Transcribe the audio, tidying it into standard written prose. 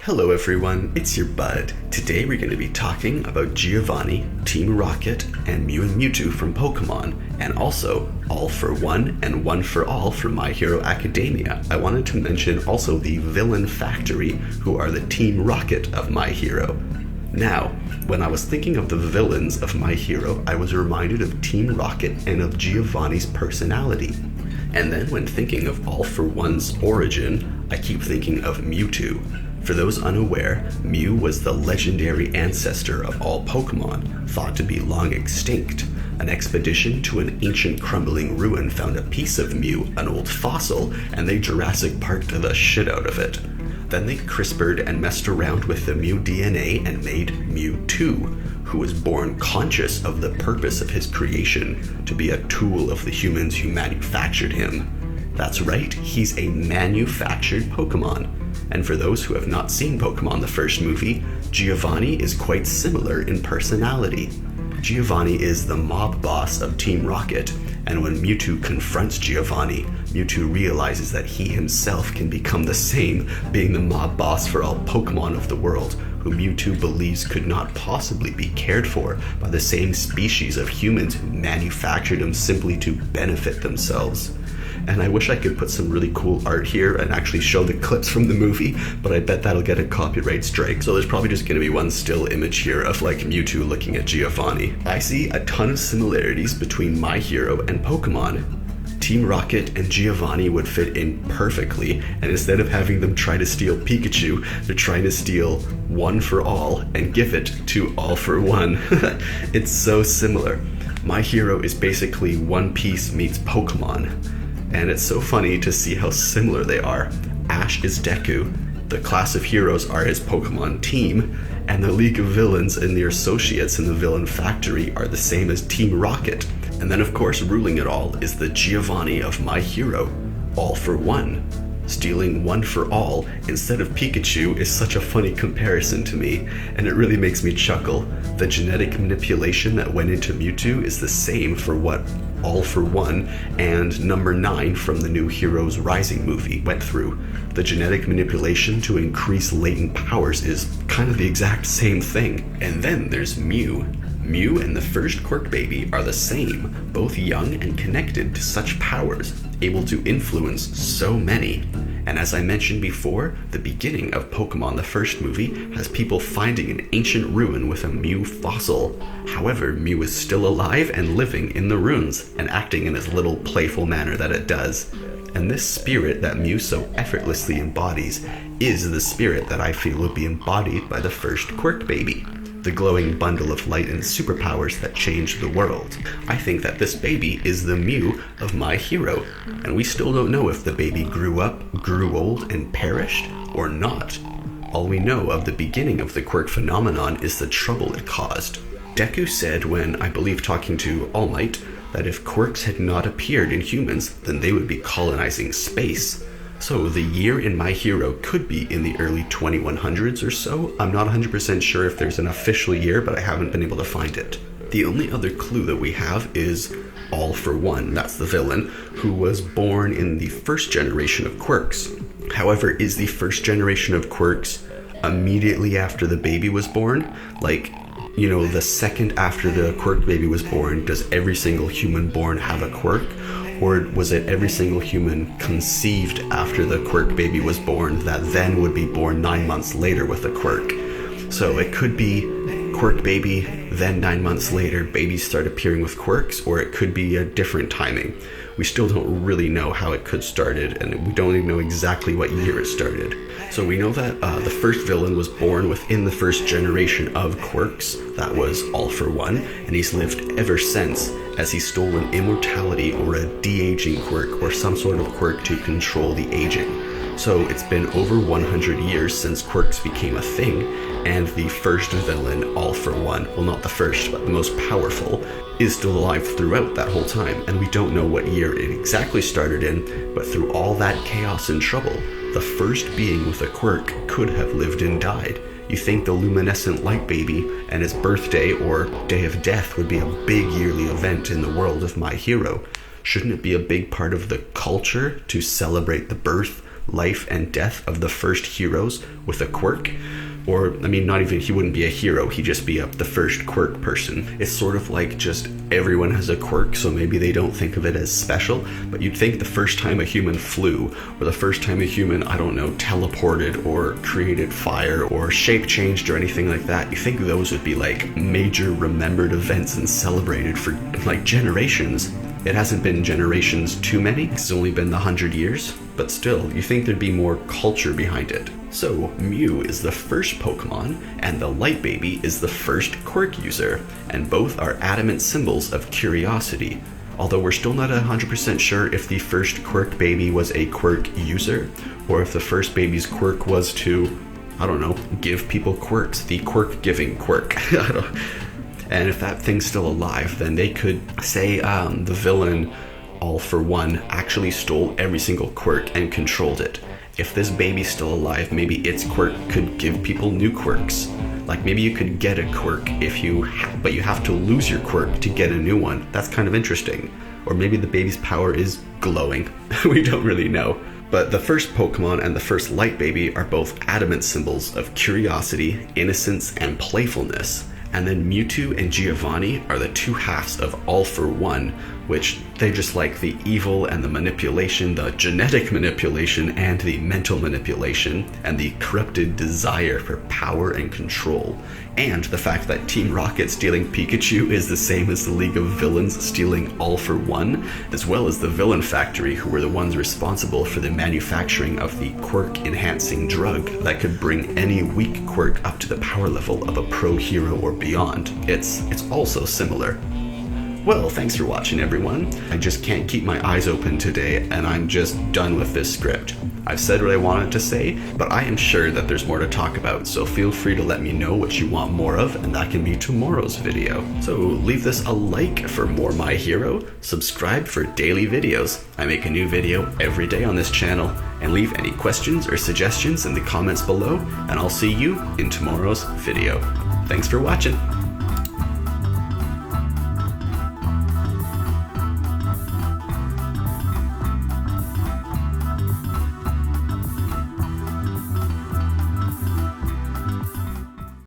Hello everyone, it's your bud. Today we're going to be talking about Giovani, Team Rocket, and Mew and Mewtwo from Pokemon, and also All for One and One for All from My Hero Academia. I wanted to mention also the Villain Factory, who are the Team Rocket of My Hero. Now, when I was thinking of the villains of My Hero, I was reminded of Team Rocket and of Giovani's personality. And then when thinking of All for One's origin, I keep thinking of Mewtwo. For those unaware, Mew was the legendary ancestor of all Pokemon, thought to be long extinct. An expedition to an ancient crumbling ruin found a piece of Mew, an old fossil, and they Jurassic Parked the shit out of it. Then they CRISPR'd and messed around with the Mew DNA and made Mewtwo, who was born conscious of the purpose of his creation, to be a tool of the humans who manufactured him. That's right, he's a manufactured Pokemon. And for those who have not seen Pokemon the first movie, Giovani is quite similar in personality. Giovani is the mob boss of Team Rocket, and when Mewtwo confronts Giovani, Mewtwo realizes that he himself can become the same, being the mob boss for all Pokemon of the world, who Mewtwo believes could not possibly be cared for by the same species of humans who manufactured him simply to benefit themselves. And I wish I could put some really cool art here and actually show the clips from the movie, but I bet that'll get a copyright strike. So there's probably just going to be one still image here of like Mewtwo looking at Giovani. I see a ton of similarities between My Hero and Pokemon. Team Rocket and Giovani would fit in perfectly, and instead of having them try to steal Pikachu, they're trying to steal One for All and give it to All for One. It's so similar. My Hero is basically One Piece meets Pokemon. And it's so funny to see how similar they are. Ash is Deku, the class of heroes are his Pokemon team, and the League of Villains and their associates in the Villain Factory are the same as Team Rocket. And then of course ruling it all is the Giovani of My Hero, All for One. Stealing One for All instead of Pikachu is such a funny comparison to me, and it really makes me chuckle. The genetic manipulation that went into Mewtwo is the same for what All for One and number 9 from the new Heroes Rising movie went through. The genetic manipulation to increase latent powers is kind of the exact same thing. And then there's Mew. Mew and the first Quirk Baby are the same, both young and connected to such powers, able to influence so many. And as I mentioned before, the beginning of Pokemon the first movie has people finding an ancient ruin with a Mew fossil. However, Mew is still alive and living in the ruins, and acting in its little playful manner that it does. And this spirit that Mew so effortlessly embodies is the spirit that I feel will be embodied by the first Quirk Baby, the glowing bundle of light and superpowers that changed the world. I think that this baby is the Mew of My Hero, and we still don't know if the baby grew up, grew old, and perished, or not. All we know of the beginning of the Quirk phenomenon is the trouble it caused. Deku said when, I believe talking to All Might, that if Quirks had not appeared in humans, then they would be colonizing space. So the year in My Hero could be in the early 2100s or so. I'm not 100% sure if there's an official year, but I haven't been able to find it. The only other clue that we have is All for One, that's the villain, who was born in the first generation of Quirks. However, is the first generation of Quirks immediately after the baby was born? Like, you know, the second after the Quirk Baby was born, does every single human born have a quirk? Or was it every single human conceived after the Quirk Baby was born that then would be born 9 months later with a quirk? So it could be Quirk Baby, then 9 months later babies start appearing with quirks, or it could be a different timing. We still don't really know how it could started, and we don't even know exactly what year it started. So we know that the first villain was born within the first generation of quirks, that was All for One, and he's lived ever since, as he's stolen immortality or a de-aging quirk or some sort of quirk to control the aging. So it's been over 100 years since quirks became a thing, and the first villain, All for One, well not the first, but the most powerful, is still alive throughout that whole time, and we don't know what year it exactly started in, but through all that chaos and trouble, the first being with a quirk could have lived and died. You think the luminescent light baby and his birthday or day of death would be a big yearly event in the world of My Hero. Shouldn't it be a big part of the culture to celebrate the birth, life and death of the first heroes with a quirk. Or, I mean, not even, he wouldn't be a hero, he'd just be the first quirk person. It's sort of like just everyone has a quirk, so maybe they don't think of it as special, but you'd think the first time a human flew, or the first time a human, I don't know, teleported, or created fire, or shape changed, or anything like that, you think those would be like major remembered events and celebrated for like generations. It hasn't been generations too many, it's only been the 100 years, but still, you think there'd be more culture behind it. So, Mew is the first Pokemon, and the Light Baby is the first quirk user, and both are adamant symbols of curiosity. Although we're still not 100% sure if the first Quirk Baby was a quirk user, or if the first baby's quirk was to, I don't know, give people quirks, the quirk-giving quirk. And if that thing's still alive, then they could say the villain, All For One, actually stole every single quirk and controlled it. If this baby's still alive, maybe its quirk could give people new quirks. Like maybe you could get a quirk but you have to lose your quirk to get a new one. That's kind of interesting. Or maybe the baby's power is glowing. We don't really know. But the first Pokemon and the first Light Baby are both adamant symbols of curiosity, innocence, and playfulness. And then Mewtwo and Giovani are the two halves of All For One, which they're just like the evil and the manipulation, the genetic manipulation and the mental manipulation, and the corrupted desire for power and control. And the fact that Team Rocket stealing Pikachu is the same as the League of Villains stealing All For One, as well as the Villain Factory, who were the ones responsible for the manufacturing of the quirk-enhancing drug that could bring any weak quirk up to the power level of a pro hero or beyond. It's also similar. Well, thanks for watching, everyone. I just can't keep my eyes open today, and I'm just done with this script. I've said what I wanted to say, but I am sure that there's more to talk about, so feel free to let me know what you want more of, and that can be tomorrow's video. So leave this a like for more My Hero, subscribe for daily videos. I make a new video every day on this channel, and leave any questions or suggestions in the comments below, and I'll see you in tomorrow's video. Thanks for watching.